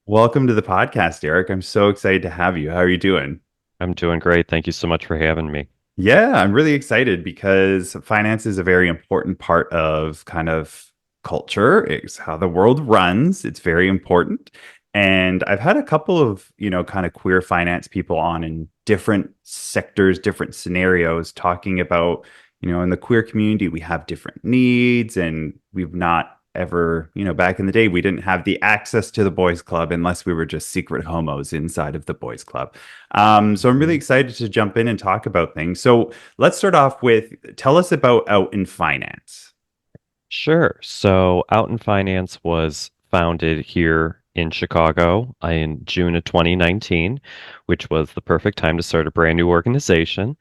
Welcome to the podcast, Eric. I'm so excited to have you. How are you doing? I'm doing great. Thank you so much for having me. Yeah, I'm really excited because finance is a very important part of kind of culture. It's how the world runs. It's very important. And I've had a couple of, kind of queer finance people on in different sectors, different scenarios, talking about, in the queer community, we have different needs and we've not ever, back in the day, we didn't have the access to the boys' club unless we were just secret homos inside of the boys' club. So I'm really Mhm. excited to jump in and talk about things. So let's start off with tell us about Out in Finance. Sure. So, Out in Finance was founded here in Chicago in June of 2019, which was the perfect time to start a brand new organization.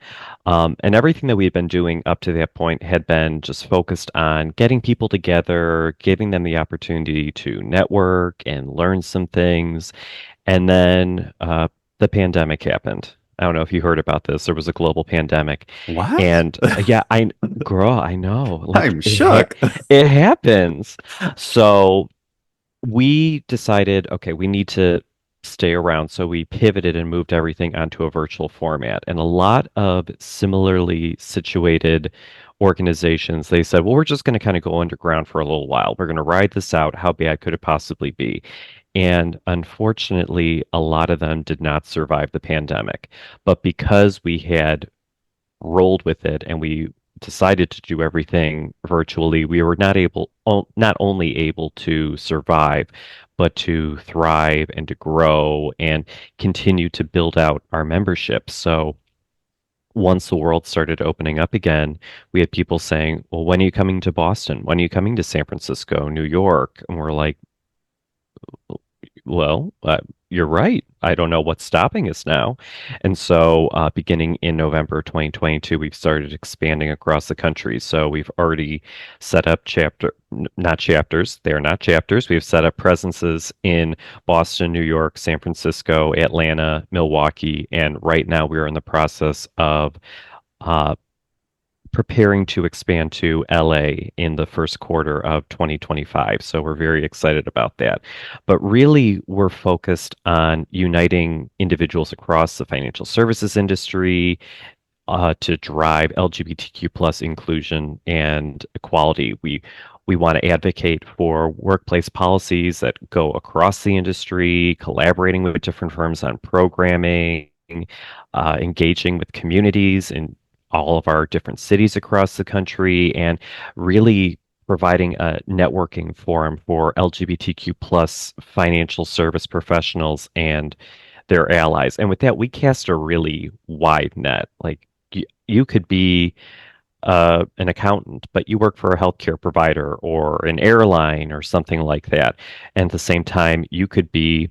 And everything that we had been doing up to that point had been just focused on getting people together, giving them the opportunity to network and learn some things. And then the pandemic happened. I don't know if you heard about this. There was a global pandemic, What? and yeah, girl, I know, like I'm shook. it happens. So we decided, okay, we need to stay around. So we pivoted and moved everything onto a virtual format. And a lot of similarly situated organizations, they said, well, we're just going to kind of go underground for a little while. We're going to ride this out. How bad could it possibly be? And unfortunately, a lot of them did not survive the pandemic. But because we had rolled with it and we decided to do everything virtually, we were not only able to survive, but to thrive and to grow and continue to build out our membership. So once the world started opening up again, we had people saying, well, when are you coming to Boston? When are you coming to San Francisco, New York? And we're like, well, you're right. I don't know what's stopping us now. And so, beginning in November 2022, we've started expanding across the country. So we've already set up not chapters. They're not chapters. We've set up presences in Boston, New York, San Francisco, Atlanta, Milwaukee, and right now we're in the process of uh, preparing to expand to LA in the first quarter of 2025. So we're very excited about that. But really, we're focused on uniting individuals across the financial services industry to drive LGBTQ plus inclusion and equality. We want to advocate for workplace policies that go across the industry, collaborating with different firms on programming, engaging with communities in all of our different cities across the country, and really providing a networking forum for LGBTQ plus financial service professionals and their allies. And with that, we cast a really wide net. Like you could be an accountant, but you work for a healthcare provider or an airline or something like that. And at the same time, you could be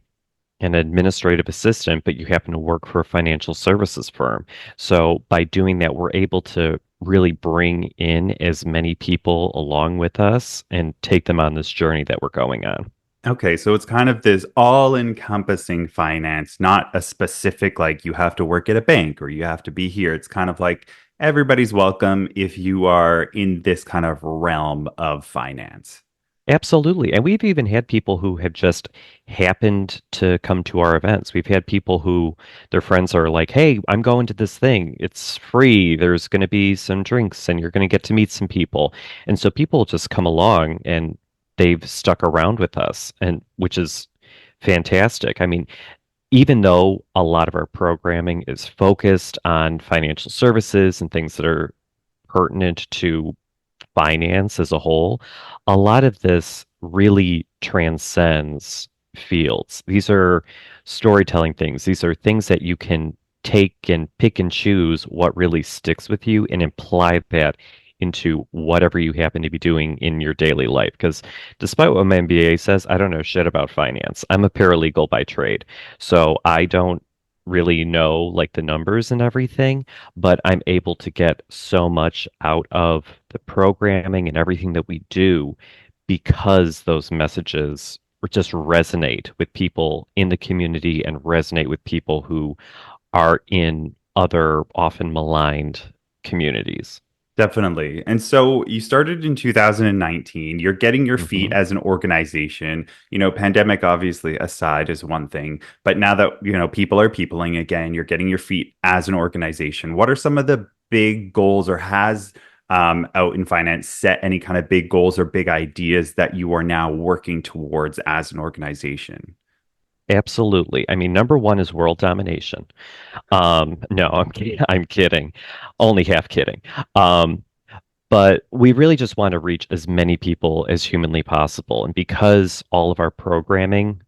an administrative assistant, but you happen to work for a financial services firm. So by doing that, we're able to really bring in as many people along with us and take them on this journey that we're going on. Okay, so it's kind of this all-encompassing finance, not a specific like you have to work at a bank or you have to be here. It's kind of like everybody's welcome if you are in this kind of realm of finance. Absolutely. And we've even had people who have just happened to come to our events. We've had people who their friends are like, hey, I'm going to this thing. It's free. There's going to be some drinks and you're going to get to meet some people. And so people just come along and they've stuck around with us, and which is fantastic. I mean, even though a lot of our programming is focused on financial services and things that are pertinent to finance as a whole, a lot of this really transcends fields. These are storytelling things. These are things that you can take and pick and choose what really sticks with you and apply that into whatever you happen to be doing in your daily life. Because despite what my MBA says, I don't know shit about finance. I'm a paralegal by trade. So I don't really know like the numbers and everything, but I'm able to get so much out of the programming and everything that we do because those messages just resonate with people in the community and resonate with people who are in other often maligned communities. Definitely. And so you started in 2019. You're getting your feet Hmm. as an organization. Pandemic obviously aside is one thing, but now that, people are peopling again, you're getting your feet as an organization. What are some of the big goals, or has Out in Finance set any kind of big goals or big ideas that you are now working towards as an organization? Absolutely. I mean, number one is world domination. No, I'm kidding. Only half kidding. Um, but we really just want to reach as many people as humanly possible. And because all of our programming,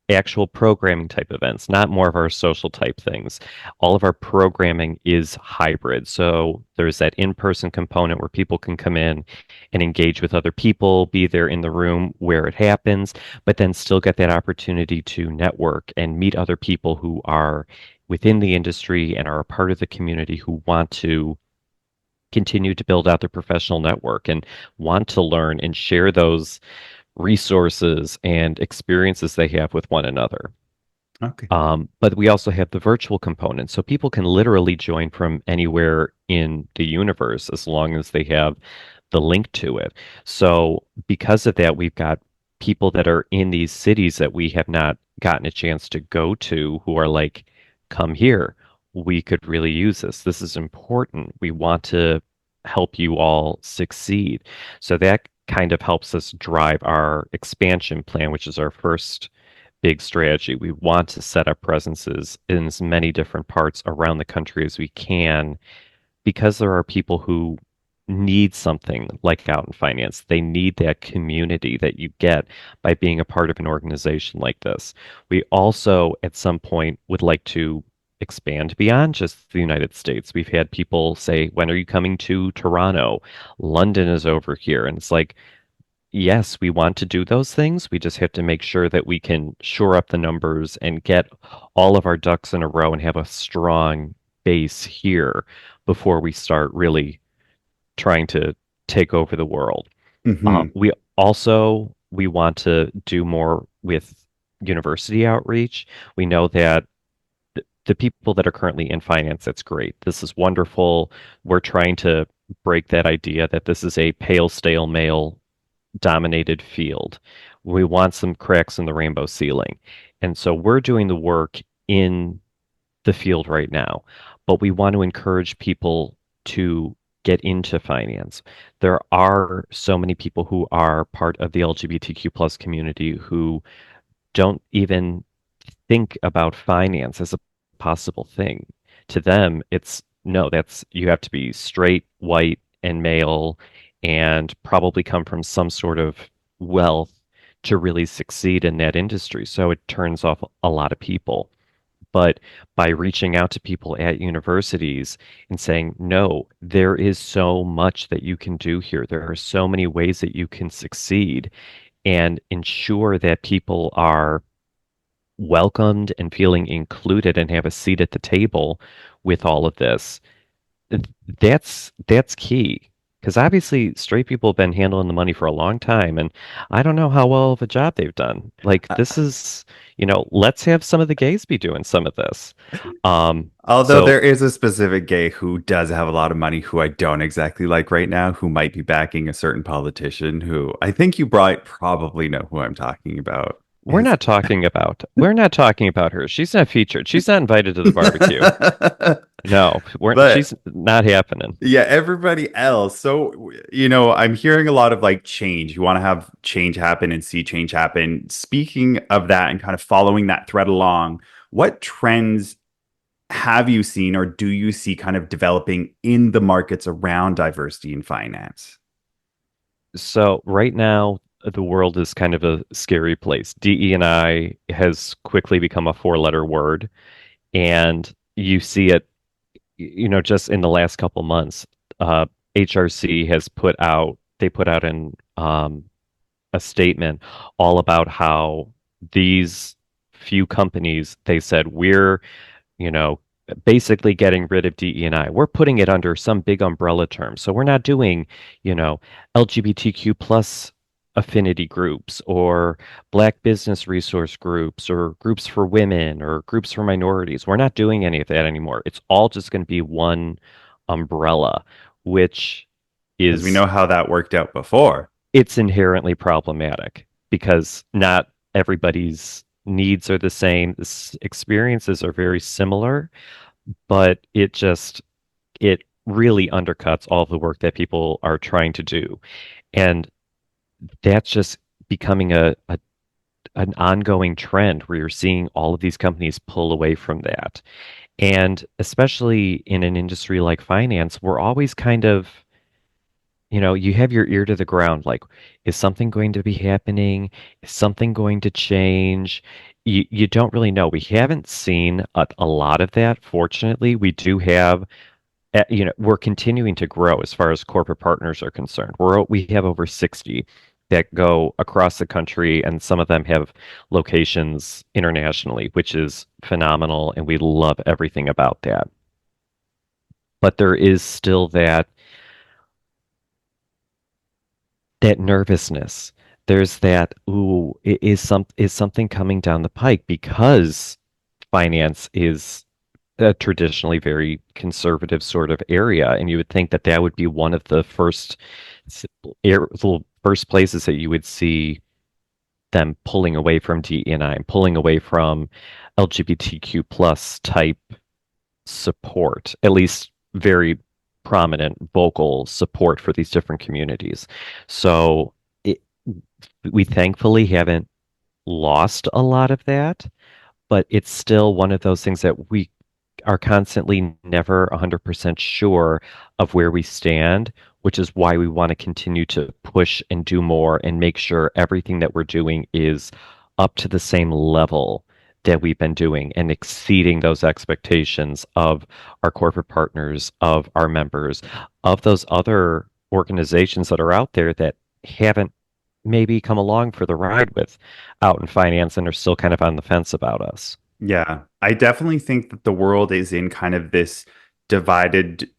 actual programming type events, not more of our social type things. All of our programming is hybrid. So there's that in-person component where people can come in and engage with other people, be there in the room where it happens, but then still get that opportunity to network and meet other people who are within the industry and are a part of the community who want to continue to build out their professional network and want to learn and share those resources and experiences they have with one another. Okay. But we also have the virtual component. So people can literally join from anywhere in the universe as long as they have the link to it. So because of that, we've got people that are in these cities that we have not gotten a chance to go to who are like, come here. We could really use this. This is important. We want to help you all succeed. So that kind of helps us drive our expansion plan, which is our first big strategy. We want to set up presences in as many different parts around the country as we can because there are people who need something like Out in Finance. They need that community that you get by being a part of an organization like this. We also, at some point, would like to expand beyond just the United States. We've had people say, when are you coming to Toronto? London is over here. And it's like, yes, we want to do those things. We just have to make sure that we can shore up the numbers and get all of our ducks in a row and have a strong base here before we start really trying to take over the world. Hmm. We also we want to do more with university outreach. We know that the people that are currently in finance, that's great. This is wonderful. We're trying to break that idea that this is a pale, stale male dominated field. We want some cracks in the rainbow ceiling. And so we're doing the work in the field right now, but we want to encourage people to get into finance. There are so many people who are part of the LGBTQ plus community who don't even think about finance as a possible thing. To them, it's no, that's you have to be straight, white, and male, and probably come from some sort of wealth to really succeed in that industry. So it turns off a lot of people. But by reaching out to people at universities and saying, no, there is so much that you can do here. There are so many ways that you can succeed and ensure that people are welcomed and feeling included and have a seat at the table with all of this. th- that's key. Because obviously straight people have been handling the money for a long time, and I don't know how well of a job they've done. Like this is, let's have some of the gays be doing some of this. Although So there is a specific gay who does have a lot of money who I don't exactly like right now, who might be backing a certain politician who I think you probably know who I'm talking about. His we're not talking about her. She's not featured. She's not invited to the barbecue. No, she's But not happening. yeah, everybody else. So, I'm hearing a lot of like change. You want to have change happen and see change happen. Speaking of that and kind of following that thread along, what trends have you seen or do you see kind of developing in the markets around diversity in finance? So right now, the world is kind of a scary place. DE&I has quickly become a four-letter word, and you see it, just in the last couple months. HRC has put out a statement all about how these few companies, they said, we're you know, basically getting rid of DE&I. We're putting it under some big umbrella term. So we're not doing, you know, LGBTQ plus affinity groups or Black business resource groups or groups for women or groups for minorities. We're not doing any of that anymore. It's all just going to be one umbrella, which Because we is know how that worked out before. it's inherently problematic because not everybody's needs are the same. Experiences are very similar, but it really undercuts all the work that people are trying to do. And that's just becoming a an ongoing trend where you're seeing all of these companies pull away from that. And especially in an industry like finance, we're always kind of, you have your ear to the ground, like, is something going to be happening? Is something going to change? You don't really know. We haven't seen a lot of that. Fortunately, we do have, we're continuing to grow as far as corporate partners are concerned. We have over 60 that go across the country, and some of them have locations internationally, which is phenomenal, and we love everything about that. But there is still that nervousness. There's that, ooh, is something coming down the pike because finance is a traditionally very conservative sort of area, and you would think that that would be one of the first places that you would see them pulling away from DE&I and pulling away from LGBTQ plus type support, at least very prominent vocal support for these different communities. So we thankfully haven't lost a lot of that, but it's still one of those things that we are constantly never 100% sure of where we stand, which is why we want to continue to push and do more and make sure everything that we're doing is up to the same level that we've been doing and exceeding those expectations of our corporate partners, of our members, of those other organizations that are out there that haven't maybe come along for the ride with out in finance and are still kind of on the fence about us. Yeah, I definitely think that the world is in kind of this divided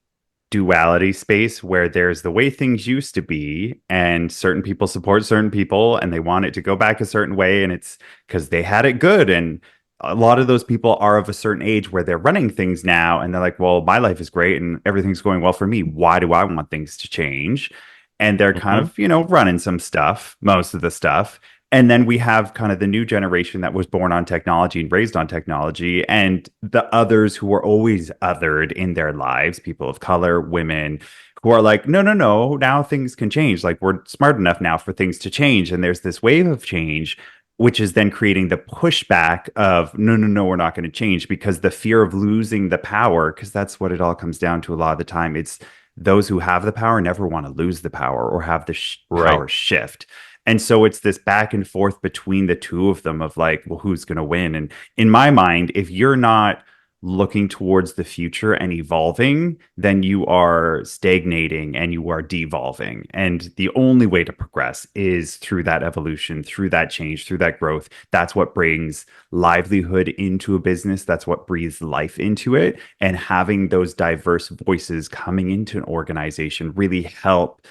duality space where there's the way things used to be, and certain people support certain people and they want it to go back a certain way, and it's because they had it good. And a lot of those people are of a certain age where they're running things now, and they're like, well, my life is great and everything's going well for me. Why do I want things to change? And they're kind Hmm. of, running some stuff, most of the stuff. And then we have kind of the new generation that was born on technology and raised on technology, and the others who were always othered in their lives, people of color, women, who are like, no, no, no, now things can change. Like, we're smart enough now for things to change. And there's this wave of change, which is then creating the pushback of, no, no, no, we're not going to change, because the fear of losing the power, because that's what it all comes down to a lot of the time. It's those who have the power never want to lose the power or have the Right. power shift. And so it's this back and forth between the two of them of like, well, who's going to win? And in my mind, if you're not looking towards the future and evolving, then you are stagnating and you are devolving. And the only way to progress is through that evolution, through that change, through that growth. That's what brings livelihood into a business. That's what breathes life into it. And having those diverse voices coming into an organization really help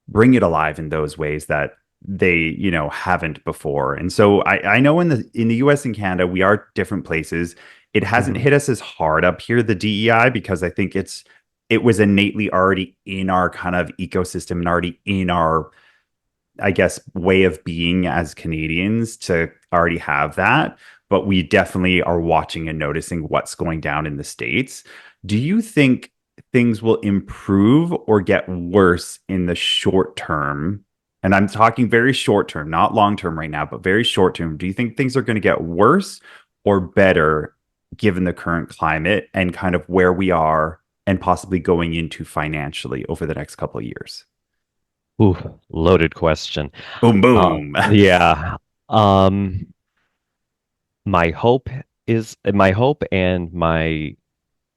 bring it alive in those ways that they haven't before. And so I know in the US and Canada we are different places. It hasn't Hmm. hit us as hard up here, the DEI, because I think it was innately already in our kind of ecosystem and already in our, I guess, way of being as Canadians to already have that. But we definitely are watching and noticing what's going down in the States. Do you think things will improve or get worse in the short term? And I'm talking very short term, not long term right now, but very short term. Do you think things are going to get worse or better given the current climate and kind of where we are and possibly going into financially over the next couple of years? Ooh, loaded question. Boom, boom. Yeah. Um, my hope and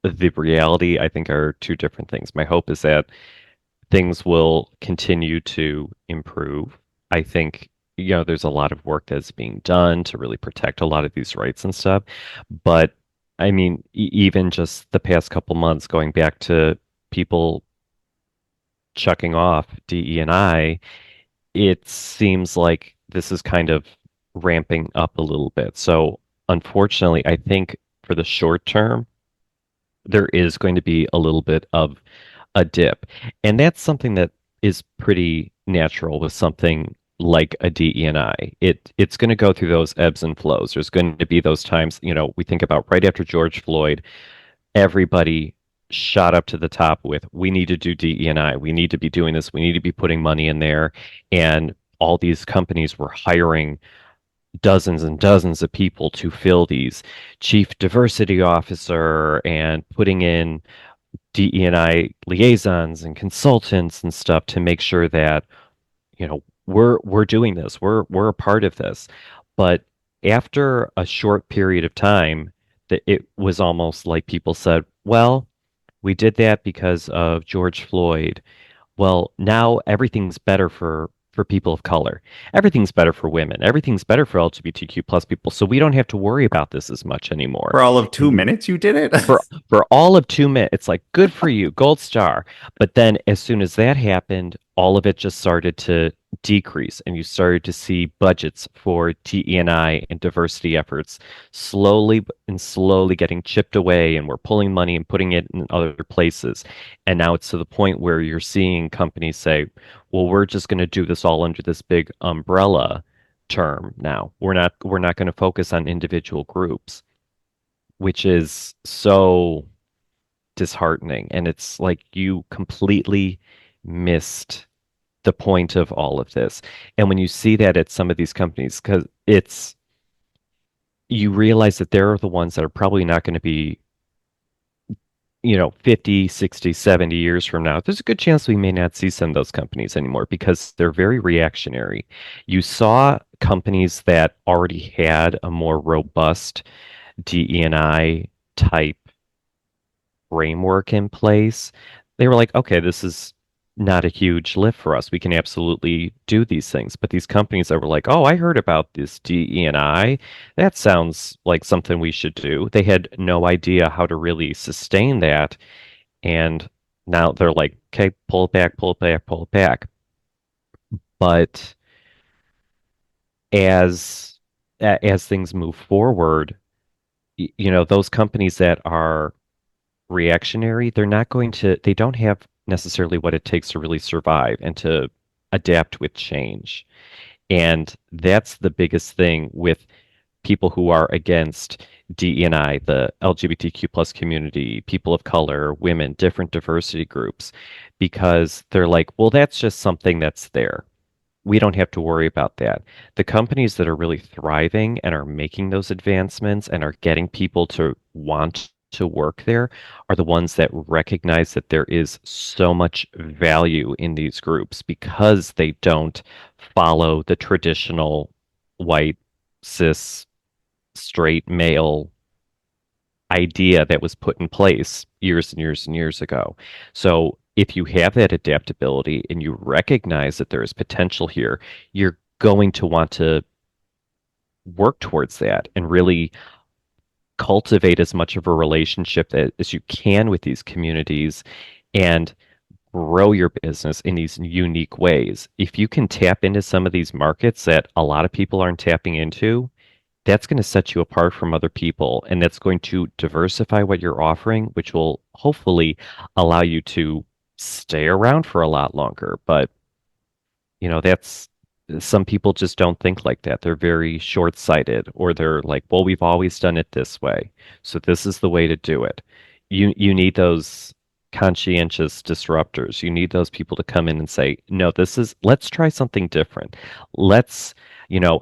the reality, I think, are two different things. My hope is that things will continue to improve. I think, there's a lot of work that's being done to really protect a lot of these rights and stuff. But I mean, even just the past couple months, going back to people chucking off DE&I, it seems like this is kind of ramping up a little bit. So unfortunately, I think for the short term, there is going to be a little bit of a dip. And that's something that is pretty natural with something like a DE&I. It's going to go through those ebbs and flows. There's going to be those times, we think about right after George Floyd, everybody shot up to the top with, we need to do DE&I. We need to be doing this. We need to be putting money in there. And all these companies were hiring dozens and dozens of people to fill these chief diversity officer and putting in DE&I liaisons and consultants and stuff to make sure that, we're doing this. We're a part of this. But after a short period of time, that it was almost like people said, well, we did that because of George Floyd. Well, now everything's better for people of color. Everything's better for women. Everything's better for LGBTQ plus people. So we don't have to worry about this as much anymore. For all of two And minutes, you did it? for for all of 2 minutes, it's like good for you, gold star. But then as soon as that happened, all of it just started to decrease, and you started to see budgets for DE&I and diversity efforts slowly and slowly getting chipped away, and we're pulling money and putting it in other places. And now it's to the point where you're seeing companies say, "Well, we're just going to do this all under this big umbrella term now. We're not going to focus on individual groups." Which is so disheartening. And it's like you completely missed the point of all of this. And when you see that at some of these companies, because you realize that they're the ones that are probably not going to be, 50, 60, 70 years from now. There's a good chance we may not see some of those companies anymore because they're very reactionary. You saw companies that already had a more robust DE&I type framework in place. They were like, okay, this is not a huge lift for us. We can absolutely do these things. But these companies that were like, oh, I heard about this DE&I. That sounds like something we should do. They had no idea how to really sustain that. And now they're like, okay, pull it back, pull it back, pull it back. But as as things move forward, those companies that are reactionary, they don't have necessarily what it takes to really survive and to adapt with change. And that's the biggest thing with people who are against DE&I, the LGBTQ plus community, people of color, women, different diversity groups, because they're like, well, that's just something that's there. We don't have to worry about that. The companies that are really thriving and are making those advancements and are getting people to want to work there are the ones that recognize that there is so much value in these groups because they don't follow the traditional white, cis, straight male idea that was put in place years and years and years ago. So if you have that adaptability and you recognize that there is potential here, you're going to want to work towards that and really cultivate as much of a relationship as you can with these communities and grow your business in these unique ways. If you can tap into some of these markets that a lot of people aren't tapping into, that's going to set you apart from other people, and that's going to diversify what you're offering, which will hopefully allow you to stay around for a lot longer. But, that's some people just don't think like that. They're very short-sighted, or they're like, well, we've always done it this way, so this is the way to do it. You need those conscientious disruptors. You need those people to come in and say, no, let's try something different. Let's,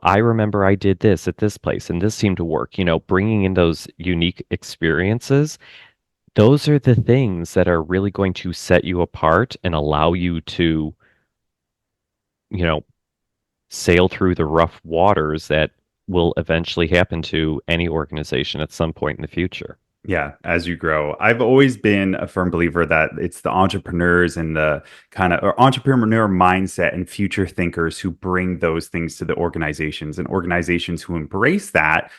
I remember I did this at this place and this seemed to work. Bringing in those unique experiences, those are the things that are really going to set you apart and allow you to, you know, sail through the rough waters that will eventually happen to any organization at some point in the future. Yeah, as you grow. I've always been a firm believer that it's the entrepreneurs and the kind of or entrepreneur mindset and future thinkers who bring those things to the organizations, and organizations who embrace that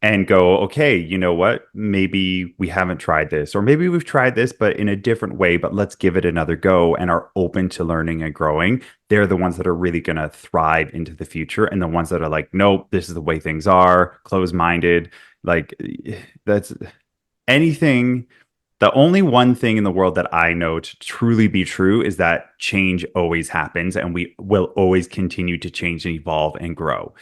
and go, okay, you know what? Maybe we haven't tried this, or maybe we've tried this, but in a different way, but let's give it another go, and are open to learning and growing. They're the ones that are really going to thrive into the future. And the ones that are like, nope, this is the way things are, closed minded. Like that's anything The only one thing in the world that I know to truly be true is that change always happens and we will always continue to change and evolve and grow.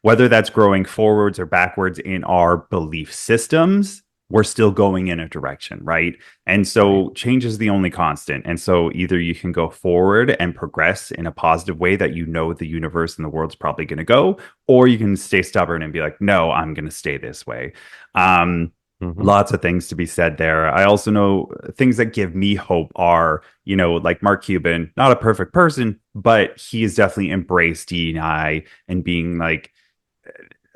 Whether that's growing forwards or backwards in our belief systems, we're still going in a direction, right? And Right. so change is the only constant. And so either you can go forward and progress in a positive way that you know the universe and the world's probably going to go, or you can stay stubborn and be like, no, I'm going to stay this way. Um, Hmm. Lots of things to be said there. I also know things that give me hope are, like Mark Cuban, not a perfect person, but he has definitely embraced DEI and being like,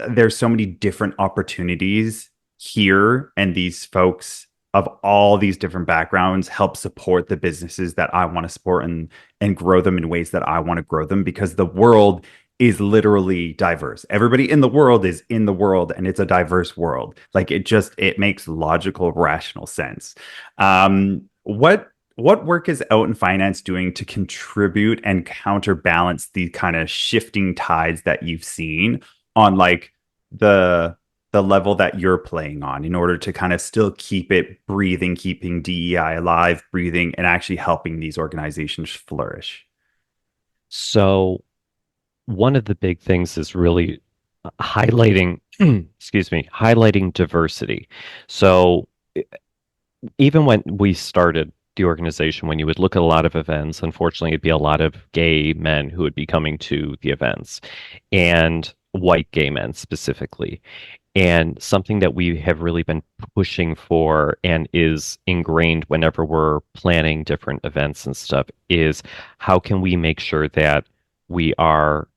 there's so many different opportunities here, and these folks of all these different backgrounds help support the businesses that I want to support and grow them in ways that I want to grow them because the world is literally diverse. Everybody in the world is in the world and it's a diverse world. Like it makes logical, rational sense. What work is Out in Finance doing to contribute and counterbalance the kind of shifting tides that you've seen on like the the level that you're playing on in order to kind of still keep it breathing, keeping DEI alive, breathing, and actually helping these organizations flourish? So one of the big things is really highlighting, excuse me, highlighting diversity. So even when we started the organization, when you would look at a lot of events, unfortunately, it'd be a lot of gay men who would be coming to the events and white gay men specifically. And something that we have really been pushing for and is ingrained whenever we're planning different events and stuff is how can we make sure that we are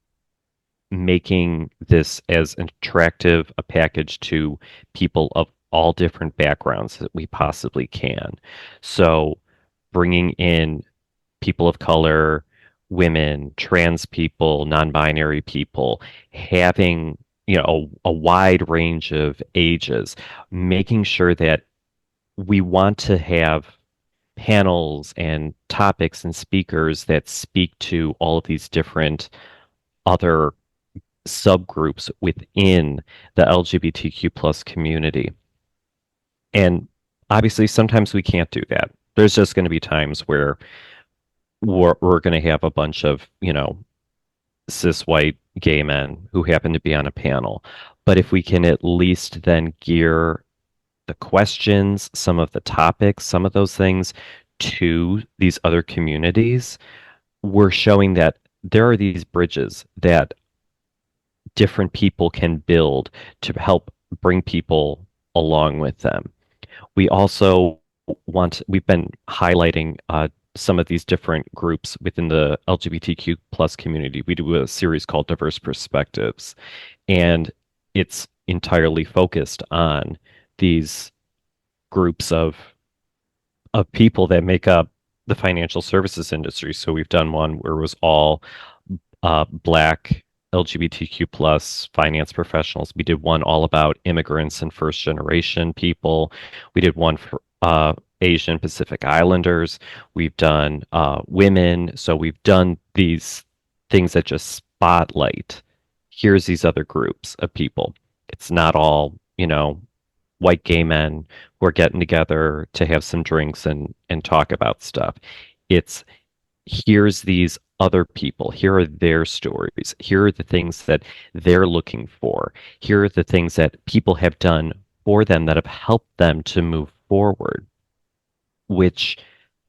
making this as attractive a package to people of all different backgrounds that we possibly can. So bringing in people of color, women, trans people, non-binary people, having, a wide range of ages, making sure that we want to have panels and topics and speakers that speak to all of these different other subgroups within the LGBTQ plus community. And obviously, sometimes we can't do that. There's just going to be times where we're going to have a bunch of, cis white gay men who happen to be on a panel. But if we can at least then gear the questions, some of the topics, some of those things to these other communities, we're showing that there are these bridges that different people can build to help bring people along with them. We also we've been highlighting some of these different groups within the LGBTQ plus community. We do a series called Diverse Perspectives, and it's entirely focused on these groups of people that make up the financial services industry. So we've done one where it was all Black LGBTQ plus finance professionals. We did one all about immigrants and first generation people. We did one for Asian Pacific Islanders. We've done women. So we've done these things that just spotlight. Here's these other groups of people. It's not all, white gay men who are getting together to have some drinks and talk about stuff. It's here's these other people. Here are their stories. Here are the things that they're looking for. Here are the things that people have done for them that have helped them to move forward, which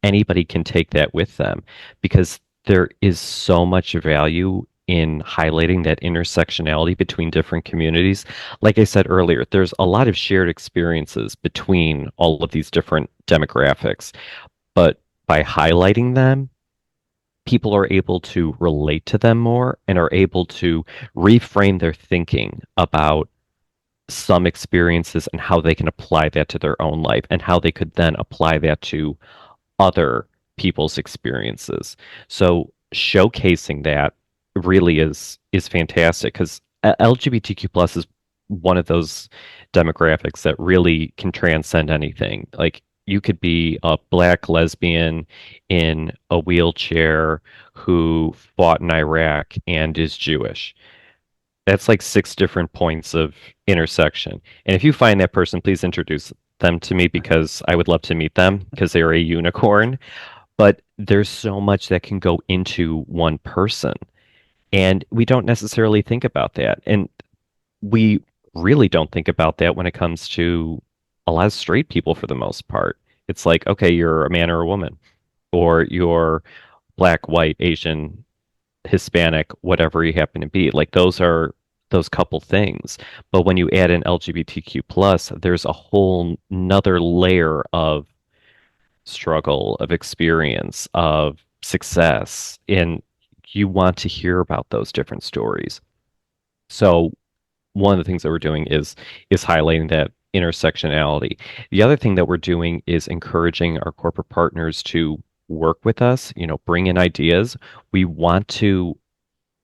anybody can take that with them because there is so much value in highlighting that intersectionality between different communities. Like I said earlier, there's a lot of shared experiences between all of these different demographics, but by highlighting them, people are able to relate to them more and are able to reframe their thinking about some experiences and how they can apply that to their own life and how they could then apply that to other people's experiences. So showcasing that really is fantastic because LGBTQ plus is one of those demographics that really can transcend anything. Like you could be a black lesbian in a wheelchair who fought in Iraq and is Jewish. That's like six different points of intersection. And if you find that person, please introduce them to me because I would love to meet them because they're a unicorn. But there's so much that can go into one person. And we don't necessarily think about that. And we really don't think about that when it comes to a lot of straight people for the most part. It's like, okay, you're a man or a woman, or you're black, white, Asian, Hispanic, whatever you happen to be. Like those are those couple things. But when you add in LGBTQ plus, there's a whole nother layer of struggle, of experience, of success, and you want to hear about those different stories. So one of the things that we're doing is highlighting that intersectionality. The other thing that we're doing is encouraging our corporate partners to work with us, bring in ideas. We want to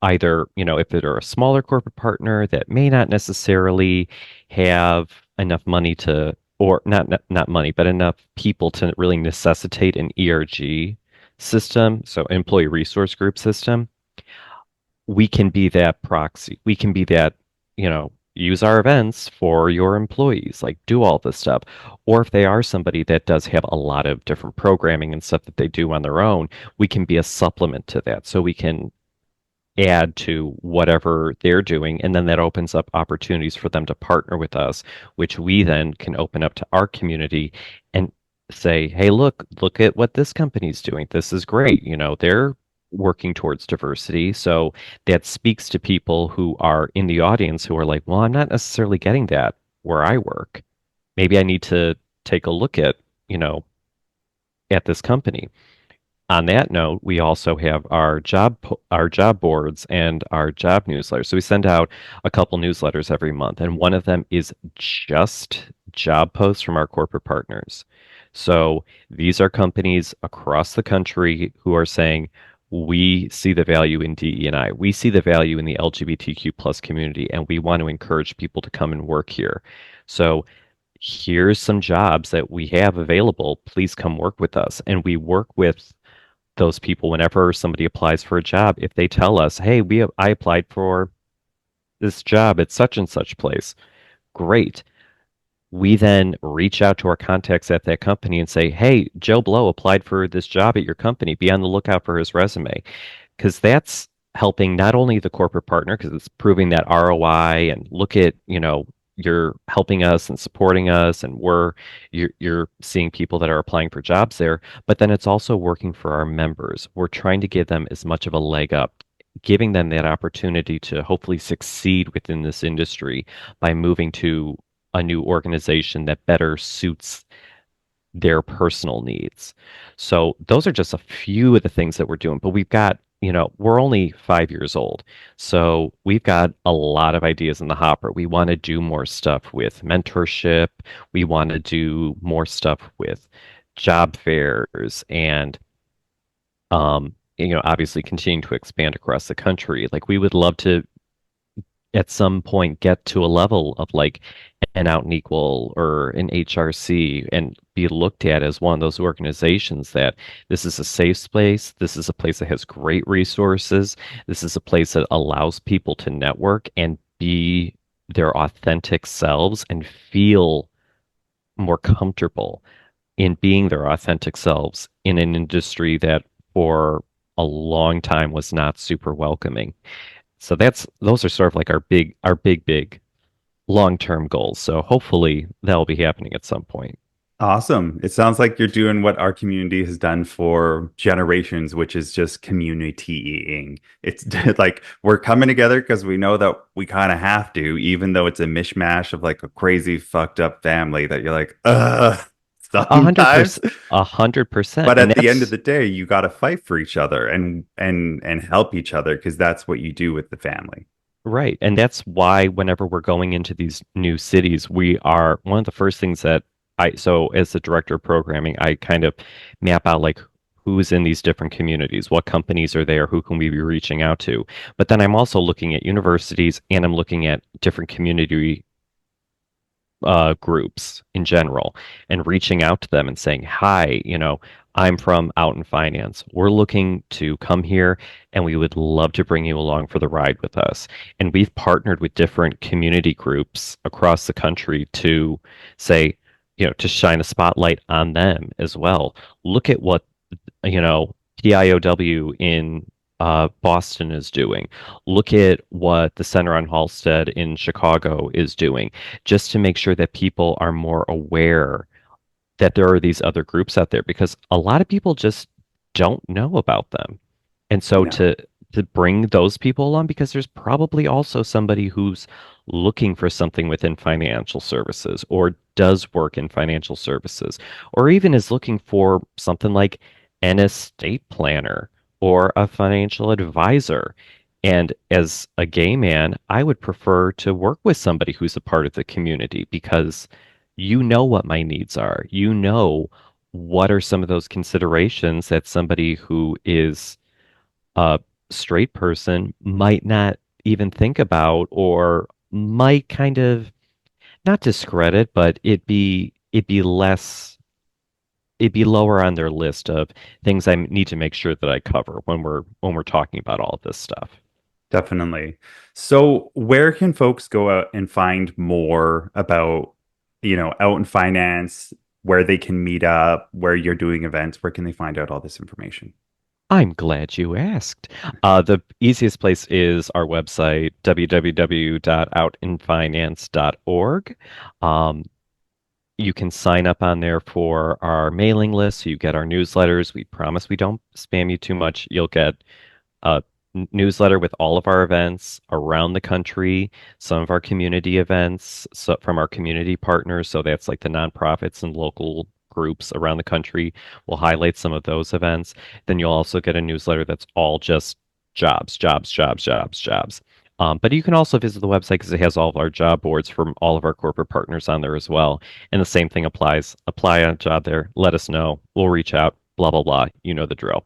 either, if they're a smaller corporate partner that may not necessarily have enough money to, or not money, but enough people to really necessitate an ERG system, so employee resource group system, we can be that proxy. We can be that, use our events for your employees, like do all this stuff. Or if they are somebody that does have a lot of different programming and stuff that they do on their own, we can be a supplement to that. So we can add to whatever they're doing, and then that opens up opportunities for them to partner with us, which we then can open up to our community and say, hey, look at what this company's doing. This is great. They're working towards diversity. So that speaks to people who are in the audience who are like, well, I'm not necessarily getting that where I work. Maybe I need to take a look at this company. On that note, we also have our job boards and our job newsletters. So we send out a couple newsletters every month, and one of them is just job posts from our corporate partners. So these are companies across the country who are saying, we see the value in DE&I. We see the value in the LGBTQ plus community, and we want to encourage people to come and work here. So here's some jobs that we have available. Please come work with us. And we work with those people whenever somebody applies for a job. If they tell us, hey, I applied for this job at such and such place, great. We then reach out to our contacts at that company and say, hey, Joe Blow applied for this job at your company. Be on the lookout for his resume. Because that's helping not only the corporate partner, because it's proving that ROI and look at, you're helping us and supporting us, and you're seeing people that are applying for jobs there, but then it's also working for our members. We're trying to give them as much of a leg up, giving them that opportunity to hopefully succeed within this industry by moving to a new organization that better suits their personal needs. So those are just a few of the things that we're doing, but we've got, we're only 5 years old. So we've got a lot of ideas in the hopper. We want to do more stuff with mentorship. We want to do more stuff with job fairs and, obviously continuing to expand across the country. Like we would love to at some point get to a level of like an Out and Equal or an HRC and be looked at as one of those organizations that this is a safe space. This is a place that has great resources. This is a place that allows people to network and be their authentic selves and feel more comfortable in being their authentic selves in an industry that for a long time was not super welcoming. So those are sort of like our big long-term goals. So hopefully that'll be happening at some point. Awesome. It sounds like you're doing what our community has done for generations, which is just communitying. It's like we're coming together because we know that we kind of have to, even though it's a mishmash of like a crazy fucked up family that you're like, A hundred sometimes. percent, 100%. But And at the end of that's the day, you got to fight for each other and help each other because that's what you do with the family. right. And that's why whenever we're going into these new cities, we are one of the first things that so as the director of programming, I kind of map out like who's in these different communities, what companies are there, who can we be reaching out to. But then I'm also looking at universities and I'm looking at different community groups in general and reaching out to them and saying, hi, I'm from Out in Finance. We're looking to come here and we would love to bring you along for the ride with us. And we've partnered with different community groups across the country to say, to shine a spotlight on them as well. Look at what, you know, PIOW in Boston is doing. Look at what the Center on Halsted in Chicago is doing, just to make sure that people are more aware that there are these other groups out there because a lot of people just don't know about them. And so Yeah. to bring those people along because there's probably also somebody who's looking for something within financial services or does work in financial services or even is looking for something like an estate planner or a financial advisor. And as a gay man, I would prefer to work with somebody who's a part of the community because you know what my needs are. You know what are some of those considerations that somebody who is a straight person might not even think about or might kind of not discredit, but it'd be lower on their list of things I need to make sure that I cover when we're talking about all of this stuff. Definitely. So, where can folks go out and find more about, out in finance, where they can meet up, where you're doing events? Where can they find out all this information? I'm glad you asked. The easiest place is our website, www.outinfinance.org. Um, you can sign up on there for our mailing list so you get our newsletters. We promise we don't spam you too much. You'll get a newsletter with all of our events around the country, some of our community events from our community partners. So that's like the nonprofits and local groups around the country. We'll highlight some of those events. Then you'll also get a newsletter that's all just jobs, jobs, jobs, jobs, jobs. But you can also visit the website because it has all of our job boards from all of our corporate partners on there as well. And the same thing applies. Apply on a job there. Let us know. We'll reach out. Blah, blah, blah. You know the drill.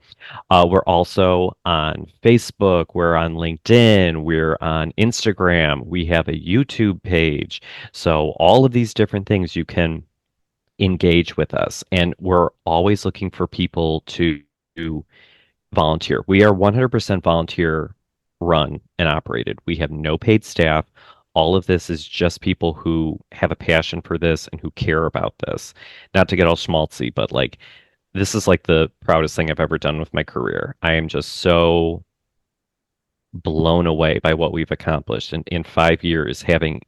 We're also on Facebook. We're on LinkedIn. We're on Instagram. We have a YouTube page. So all of these different things you can engage with us. And we're always looking for people to volunteer. We are 100% volunteer run and operated. We have no paid staff. All of this is just people who have a passion for this and who care about this. Not to get all schmaltzy, but like this is like the proudest thing I've ever done with my career. I am just so blown away by what we've accomplished in 5 years, having,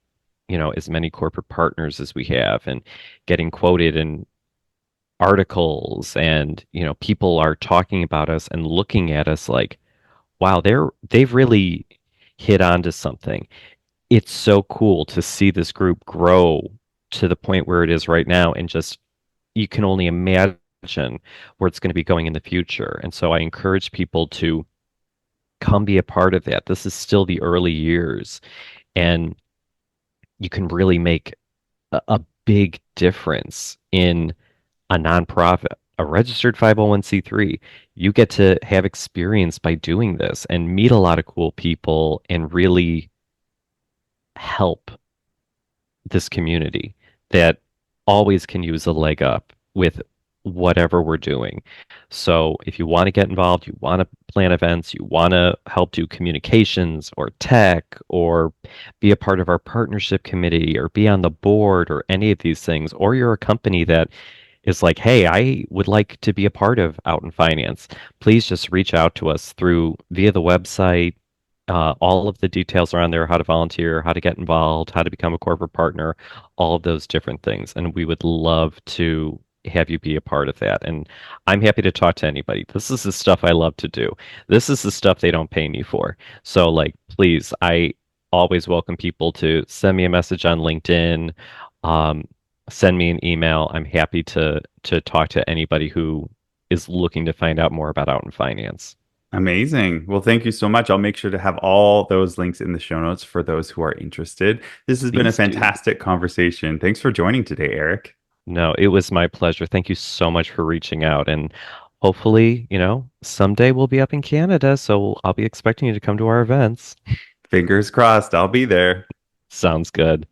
as many corporate partners as we have and getting quoted in articles and, people are talking about us and looking at us like, wow, they've really hit onto something. It's so cool to see this group grow to the point where it is right now and just you can only imagine where it's going to be going in the future. And so I encourage people to come be a part of that. This is still the early years, and you can really make a big difference in a nonprofit, a registered 501(c)(3). You get to have experience by doing this and meet a lot of cool people and really help this community that always can use a leg up with whatever we're doing. So if you want to get involved, you want to plan events, you want to help do communications or tech or be a part of our partnership committee or be on the board or any of these things, or you're a company that is like, hey, I would like to be a part of Out in Finance, please just reach out to us via the website. All of the details are on there, how to volunteer, how to get involved, how to become a corporate partner, all of those different things. And we would love to have you be a part of that. And I'm happy to talk to anybody. This is the stuff I love to do. This is the stuff they don't pay me for. So, like, please, I always welcome people to send me a message on LinkedIn, um, send me an email. I'm happy to talk to anybody who is looking to find out more about Out in Finance. Amazing. Well, thank you so much. I'll make sure to have all those links in the show notes for those who are interested. This has been a Please do. fantastic conversation. Thanks for joining today, Eric. No, it was my pleasure. Thank you so much for reaching out. And hopefully, someday we'll be up in Canada, so I'll be expecting you to come to our events. Fingers crossed, I'll be there. Sounds good.